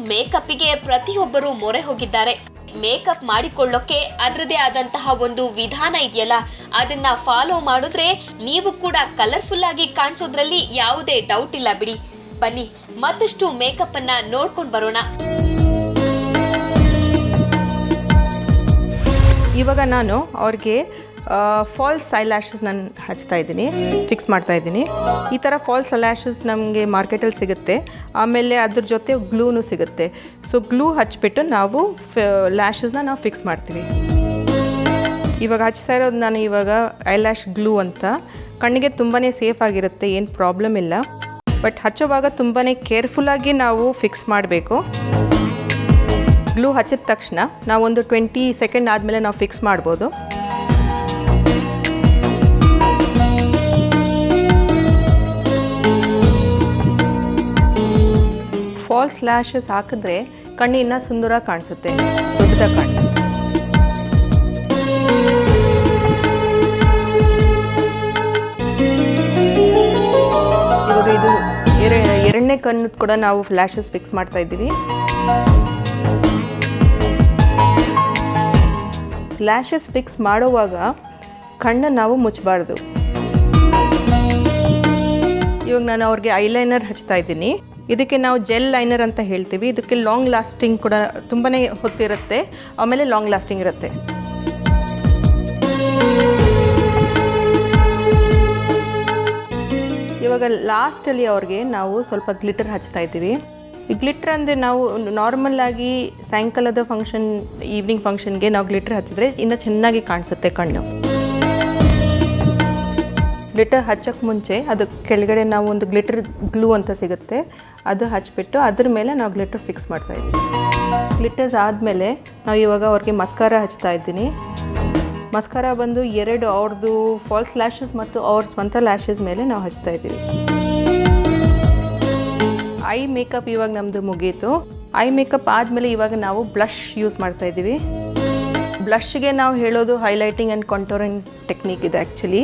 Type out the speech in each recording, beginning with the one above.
ಮೇಕಪ್ಪಿಗೆ ಪ್ರತಿಯೊಬ್ಬರು ಮೊರೆ ಹೋಗಿದ್ದಾರೆ. ಮೇಕಪ್ ಮಾಡಿಕೊಳ್ಳೋಕೆ ಅದರದೇ ಆದಂತಹ ಒಂದು ವಿಧಾನ ಇದೆಯಲ್ಲ, ಅದನ್ನ ಫಾಲೋ ಮಾಡಿದ್ರೆ ನೀವು ಕೂಡ ಕಲರ್ಫುಲ್ ಆಗಿ ಕಾಣಿಸೋದ್ರಲ್ಲಿ ಯಾವುದೇ ಡೌಟ್ ಇಲ್ಲ ಬಿಡಿ. ಬನ್ನಿ ಮತ್ತಷ್ಟು ಮೇಕಪ್ ಅನ್ನ ನೋಡ್ಕೊಂಡು ಬರೋಣ. ಇವಾಗ ನಾನು ಅವ್ರಿಗೆ ಫಾಲ್ಸ್ ಐ ಲ್ಯಾಶಸ್ ನಾನು ಹಚ್ತಾ ಇದ್ದೀನಿ, ಫಿಕ್ಸ್ ಮಾಡ್ತಾ ಇದ್ದೀನಿ. ಈ ಥರ ಫಾಲ್ಸ್ ಐ ಲ್ಯಾಶಸ್ ನಮಗೆ ಮಾರ್ಕೆಟಲ್ಲಿ ಸಿಗುತ್ತೆ. ಆಮೇಲೆ ಅದ್ರ ಜೊತೆ ಗ್ಲೂನು ಸಿಗುತ್ತೆ. ಸೊ ಗ್ಲೂ ಹಚ್ಬಿಟ್ಟು ನಾವು ಲ್ಯಾಶಸ್ನ ನಾವು ಫಿಕ್ಸ್ ಮಾಡ್ತೀವಿ. ಇವಾಗ ಹಚ್ತಾ ಇರೋದು ನಾನು ಇವಾಗ ಐ ಲ್ಯಾಶ್ ಗ್ಲೂ ಅಂತ. ಕಣ್ಣಿಗೆ ತುಂಬಾ ಸೇಫ್ ಆಗಿರುತ್ತೆ, ಏನು ಪ್ರಾಬ್ಲಮ್ ಇಲ್ಲ. ಬಟ್ ಹಚ್ಚೋವಾಗ ತುಂಬಾ ಕೇರ್ಫುಲ್ಲಾಗಿ ನಾವು ಫಿಕ್ಸ್ ಮಾಡಬೇಕು. ಗ್ಲೂ ಹಚ್ಚಿದ ತಕ್ಷಣ ನಾವೊಂದು 20 ಸೆಕೆಂಡ್ ಆದಮೇಲೆ ನಾವು ಫಿಕ್ಸ್ ಮಾಡ್ಬೋದು. ಫಾಲ್ಸ್ ಲ್ಯಾಶಸ್ ಹಾಕಿದ್ರೆ ಕಣ್ಣು ಇನ್ನೂ ಸುಂದರ ಕಾಣಿಸುತ್ತೆ, ದೊಡ್ಡದಾಗಿ ಕಾಣಿಸುತ್ತೆ. ಇವಾಗ ಇದು ಎರಡನೇ ಕಣ್ಣು ಕೂಡ ನಾವು ಲ್ಯಾಶಸ್ ಫಿಕ್ಸ್ ಮಾಡ್ತಾ ಇದ್ದೀವಿ. ಲ್ಯಾಶಸ್ ಫಿಕ್ಸ್ ಮಾಡುವಾಗ ಕಣ್ಣು ನಾವು ಮುಚ್ಚಬಾರ್ದು. ಇವಾಗ ನಾನು ಅವ್ರಿಗೆ ಐಲೈನರ್ ಹಚ್ತಾ ಇದ್ದೀನಿ. ಇದಕ್ಕೆ ನಾವು ಜೆಲ್ ಲೈನರ್ ಅಂತ ಹೇಳ್ತೀವಿ. ಇದಕ್ಕೆ ಲಾಂಗ್ ಲಾಸ್ಟಿಂಗ್ ಕೂಡ ತುಂಬಾ ಹೊತ್ತಿರುತ್ತೆ, ಆಮೇಲೆ ಲಾಂಗ್ ಲಾಸ್ಟಿಂಗ್ ಇರುತ್ತೆ. ಇವಾಗ ಲಾಸ್ಟಲ್ಲಿ ಅವ್ರಿಗೆ ನಾವು ಸ್ವಲ್ಪ ಗ್ಲಿಟರ್ ಹಚ್ತಾ ಇದ್ದೀವಿ. ಈ ಗ್ಲಿಟ್ರ್ ಅಂದರೆ ನಾವು ನಾರ್ಮಲ್ಲಾಗಿ ಸಾಯಂಕಾಲದ ಫಂಕ್ಷನ್, ಈವ್ನಿಂಗ್ ಫಂಕ್ಷನ್ಗೆ ನಾವು ಗ್ಲಿಟ್ರ್ ಹಚ್ಚಿದ್ರೆ ಇನ್ನೂ ಚೆನ್ನಾಗಿ ಕಾಣಿಸುತ್ತೆ ಕಣ್ಣು. ಗ್ಲಿಟರ್ ಹಚ್ಚೋಕ್ಕೆ ಮುಂಚೆ ಅದು ಕೆಳಗಡೆ ನಾವು ಒಂದು ಗ್ಲಿಟರ್ ಗ್ಲೂ ಅಂತ ಸಿಗುತ್ತೆ, ಅದು ಹಚ್ಬಿಟ್ಟು ಅದ್ರ ಮೇಲೆ ನಾವು ಗ್ಲಿಟರ್ ಫಿಕ್ಸ್ ಮಾಡ್ತಾಯಿದ್ದೀವಿ. ಗ್ಲಿಟರ್ಸ್ ಆದಮೇಲೆ ನಾವು ಇವಾಗ ಅವ್ರಿಗೆ ಮಸ್ಕಾರ ಹಚ್ತಾ ಇದ್ದೀನಿ. ಮಸ್ಕಾರ ಬಂದು ಅವ್ರದ್ದು ಫಾಲ್ಸ್ ಲ್ಯಾಶಸ್ ಮತ್ತು ಅವ್ರ ಸ್ವಂತ ಲ್ಯಾಶಸ್ ಮೇಲೆ ನಾವು ಹಚ್ತಾ ಇದ್ದೀವಿ. ಐ ಮೇಕಪ್ ಇವಾಗ ನಮ್ಮದು ಮುಗೀತು. ಐ ಮೇಕಪ್ ಆದಮೇಲೆ ಇವಾಗ ನಾವು ಬ್ಲಷ್ ಯೂಸ್ ಮಾಡ್ತಾ ಇದ್ದೀವಿ. ಬ್ಲಷ್ಗೆ ನಾವು ಹೇಳೋದು ಹೈಲೈಟಿಂಗ್ ಆ್ಯಂಡ್ ಕಾಂಟೂರಿಂಗ್ ಟೆಕ್ನಿಕ್ ಇದೆ. ಆ್ಯಕ್ಚುಲಿ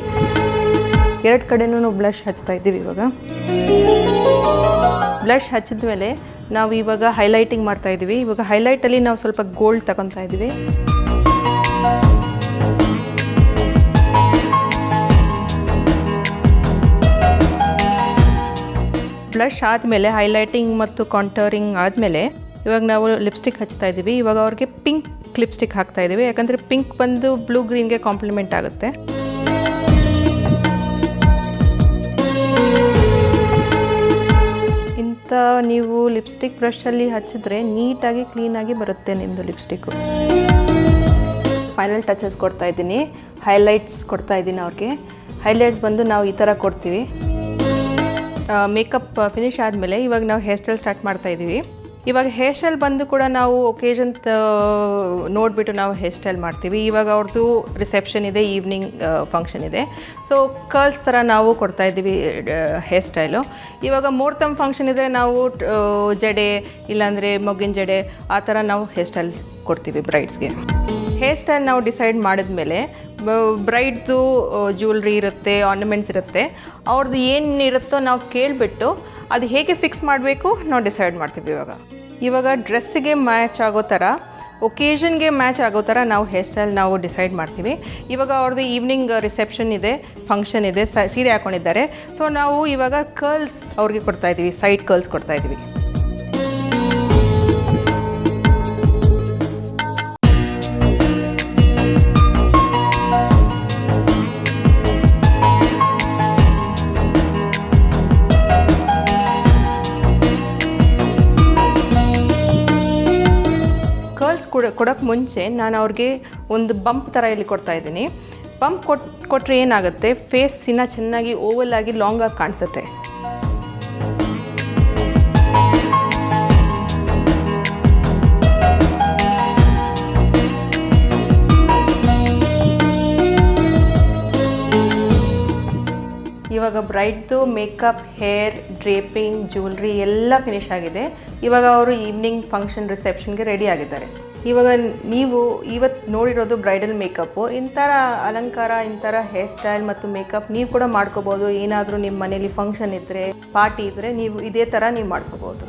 ಎರಡು ಕಡೆನೂ ನಾವು ಬ್ಲಷ್ ಹಚ್ತಾ ಇದ್ದೀವಿ. ಇವಾಗ ಬ್ಲಷ್ ಹಚ್ಚಿದ ಮೇಲೆ ನಾವು ಇವಾಗ ಹೈಲೈಟಿಂಗ್ ಮಾಡ್ತಾ ಇದ್ದೀವಿ. ಇವಾಗ ಹೈಲೈಟಲ್ಲಿ ನಾವು ಸ್ವಲ್ಪ ಗೋಲ್ಡ್ ತಗೊತಾ ಇದ್ದೀವಿ. ಬ್ಲಷ್ ಆದಮೇಲೆ ಹೈಲೈಟಿಂಗ್ ಮತ್ತು ಕಾಂಟೂರಿಂಗ್ ಆದಮೇಲೆ ಇವಾಗ ನಾವು ಲಿಪ್ಸ್ಟಿಕ್ ಹಚ್ತಾ ಇದ್ದೀವಿ. ಇವಾಗ ಅವ್ರಿಗೆ ಪಿಂಕ್ ಲಿಪ್ಸ್ಟಿಕ್ ಹಾಕ್ತಾ ಇದ್ದೀವಿ, ಯಾಕಂದರೆ ಪಿಂಕ್ ಬಂದು ಬ್ಲೂ ಗ್ರೀನ್ಗೆ ಕಾಂಪ್ಲಿಮೆಂಟ್ ಆಗುತ್ತೆ. ಇಂಥ ನೀವು ಲಿಪ್ಸ್ಟಿಕ್ ಬ್ರಷಲ್ಲಿ ಹಚ್ಚಿದ್ರೆ ನೀಟಾಗಿ ಕ್ಲೀನಾಗಿ ಬರುತ್ತೆ ನಿಮ್ಮದು ಲಿಪ್ಸ್ಟಿಕ್ಕು. ಫೈನಲ್ ಟಚಸ್ ಕೊಡ್ತಾ ಇದ್ದೀನಿ, ಹೈಲೈಟ್ಸ್ ಕೊಡ್ತಾ ಇದ್ದೀನಿ ಅವ್ರಿಗೆ. ಹೈಲೈಟ್ಸ್ ಬಂದು ನಾವು ಈ ಥರ ಕೊಡ್ತೀವಿ. ಮೇಕಪ್ ಫಿನಿಶ್ ಆದಮೇಲೆ ಇವಾಗ ನಾವು ಹೇರ್ ಸ್ಟೈಲ್ ಸ್ಟಾರ್ಟ್ ಮಾಡ್ತಾ ಇದ್ದೀವಿ. ಇವಾಗ ಹೇರ್ ಸ್ಟೈಲ್ ಬಂದು ಕೂಡ ನಾವು ಒಕೇಶನ್ ನೋಡಿಬಿಟ್ಟು ನಾವು ಹೇರ್ ಸ್ಟೈಲ್ ಮಾಡ್ತೀವಿ. ಇವಾಗ ಅವ್ರದ್ದು ರಿಸೆಪ್ಷನ್ ಇದೆ, ಈವ್ನಿಂಗ್ ಫಂಕ್ಷನ್ ಇದೆ. ಸೊ ಕರ್ಲ್ಸ್ ಥರ ನಾವು ಕೊಡ್ತಾ ಇದ್ದೀವಿ ಹೇರ್ ಸ್ಟೈಲು. ಇವಾಗ ಮುಹೂರ್ತಮ್ ಫಂಕ್ಷನ್ ಇದ್ದರೆ ನಾವು ಜಡೆ ಇಲ್ಲಾಂದರೆ ಮೊಗ್ಗಿನ ಜಡೆ ಆ ಥರ ನಾವು ಹೇರ್ ಸ್ಟೈಲ್ ಕೊಡ್ತೀವಿ ಬ್ರೈಡ್ಸ್ಗೆ. ಹೇರ್ ಸ್ಟೈಲ್ ನಾವು ಡಿಸೈಡ್ ಮಾಡಿದ್ಮೇಲೆ ಬ್ರೈಡ್ದು ಜ್ಯುವೆಲ್ರಿ ಇರುತ್ತೆ, ಆರ್ನಮೆಂಟ್ಸ್ ಇರುತ್ತೆ, ಅವ್ರದ್ದು ಏನಿರುತ್ತೋ ನಾವು ಕೇಳಿಬಿಟ್ಟು ಅದು ಹೇಗೆ ಫಿಕ್ಸ್ ಮಾಡಬೇಕು ನಾವು ಡಿಸೈಡ್ ಮಾಡ್ತೀವಿ. ಇವಾಗ ಡ್ರೆಸ್ಸಿಗೆ ಮ್ಯಾಚ್ ಆಗೋ ಥರ, ಒಕೇಶನ್ಗೆ ಮ್ಯಾಚ್ ಆಗೋ ಥರ ನಾವು ಹೇರ್ ಸ್ಟೈಲ್ ನಾವು ಡಿಸೈಡ್ ಮಾಡ್ತೀವಿ. ಇವಾಗ ಅವ್ರದ್ದು ಈವ್ನಿಂಗ್ ರಿಸೆಪ್ಷನ್ ಇದೆ, ಫಂಕ್ಷನ್ ಇದೆ, ಸೀರೆ ಹಾಕ್ಕೊಂಡಿದ್ದಾರೆ. ಸೊ ನಾವು ಇವಾಗ ಕರ್ಲ್ಸ್ ಅವ್ರಿಗೆ ಕೊಡ್ತಾಯಿದ್ದೀವಿ, ಸೈಡ್ ಕರ್ಲ್ಸ್ ಕೊಡ್ತಾಯಿದ್ದೀವಿ. ಕೊಡೋಕ್ಕೆ ಮುಂಚೆ ನಾನು ಅವ್ರಿಗೆ ಒಂದು ಬಂಪ್ ಥರ ಇಲ್ಲಿ ಕೊಡ್ತಾ ಇದ್ದೀನಿ. ಬಂಪ್ ಕೊಟ್ಟರೆ ಏನಾಗುತ್ತೆ, ಫೇಸ್ ಇನ್ನೂ ಚೆನ್ನಾಗಿ ಓವಲ್ ಆಗಿ ಲಾಂಗ್ ಆಗಿ ಕಾಣಿಸುತ್ತೆ. ಇವಾಗ ಬ್ರೈಡ್ದು ಮೇಕಪ್, ಹೇರ್, ಡ್ರೇಪಿಂಗ್, ಜ್ಯುವೆಲ್ರಿ ಎಲ್ಲ ಫಿನಿಶ್ ಆಗಿದೆ. ಇವಾಗ ಅವರು ಈವ್ನಿಂಗ್ ಫಂಕ್ಷನ್ ರಿಸೆಪ್ಷನ್ಗೆ ರೆಡಿ ಆಗಿದ್ದಾರೆ. ಇವಾಗ ನೀವು ಇವತ್ತು ನೋಡಿರೋದು ಬ್ರೈಡಲ್ ಮೇಕಪ್ಪು. ಇಂಥರ ಅಲಂಕಾರ, ಇಂಥರ ಹೇರ್ ಸ್ಟೈಲ್ ಮತ್ತು ಮೇಕಪ್ ನೀವು ಕೂಡ ಮಾಡ್ಕೋಬೋದು. ಏನಾದರೂ ನಿಮ್ಮ ಮನೇಲಿ ಫಂಕ್ಷನ್ ಇದ್ದರೆ, ಪಾರ್ಟಿ ಇದ್ದರೆ ನೀವು ಇದೇ ಥರ ನೀವು ಮಾಡ್ಕೋಬೋದು.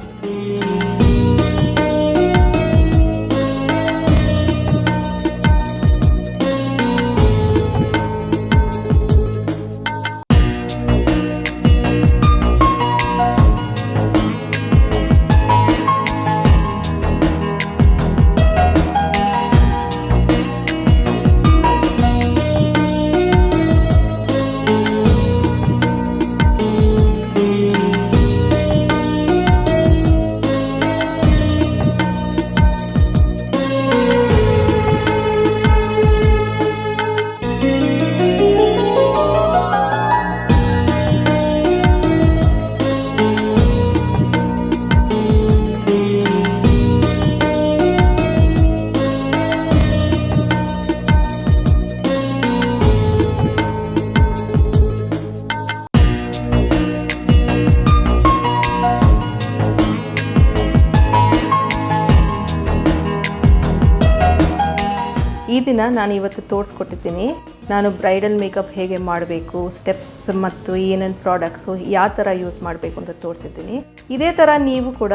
ದಿನ ನಾನು ಇವತ್ತು ತೋರಿಸ್ಕೊಟ್ಟಿದ್ದೀನಿ. ನಾನು ಬ್ರೈಡಲ್ ಮೇಕಪ್ ಹೇಗೆ ಮಾಡಬೇಕು, ಸ್ಟೆಪ್ಸ್ ಮತ್ತು ಏನೇನು ಪ್ರಾಡಕ್ಟ್ಸು ಯಾವ ಥರ ಯೂಸ್ ಮಾಡಬೇಕು ಅಂತ ತೋರಿಸಿದ್ದೀನಿ. ಇದೇ ಥರ ನೀವು ಕೂಡ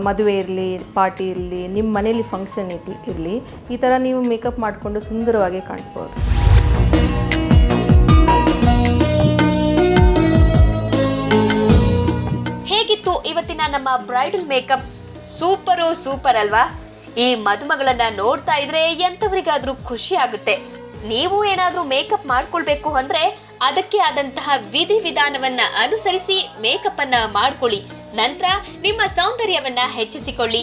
ಮದುವೆ ಇರಲಿ, ಪಾರ್ಟಿ ಇರಲಿ, ನಿಮ್ಮ ಮನೇಲಿ ಫಂಕ್ಷನ್ ಇರಲಿ, ಈ ಥರ ನೀವು ಮೇಕಪ್ ಮಾಡಿಕೊಂಡು ಸುಂದರವಾಗಿ ಕಾಣಿಸ್ಬೋದು. ಹೇಗಿತ್ತು ಇವತ್ತಿನ ನಮ್ಮ ಬ್ರೈಡಲ್ ಮೇಕಪ್? ಸೂಪರ್ ಅಲ್ವಾ? ಈ ಮದುಮಗಳನ್ನ ನೋಡ್ತಾ ಇದ್ರೆ ಎಂತವರಿಗಾದ್ರೂ ಖುಷಿ ಆಗುತ್ತೆ. ನೀವು ಏನಾದ್ರೂ ಮೇಕಪ್ ಮಾಡ್ಕೊಳ್ಬೇಕು ಅಂದ್ರೆ ಅದಕ್ಕೆ ಆದಂತಹ ವಿಧಿವಿಧಾನವನ್ನ ಅನುಸರಿಸಿ ಮೇಕಪ್ ಅನ್ನ ಮಾಡ್ಕೊಳ್ಳಿ. ನಂತರ ನಿಮ್ಮ ಸೌಂದರ್ಯವನ್ನ ಹೆಚ್ಚಿಸಿಕೊಳ್ಳಿ.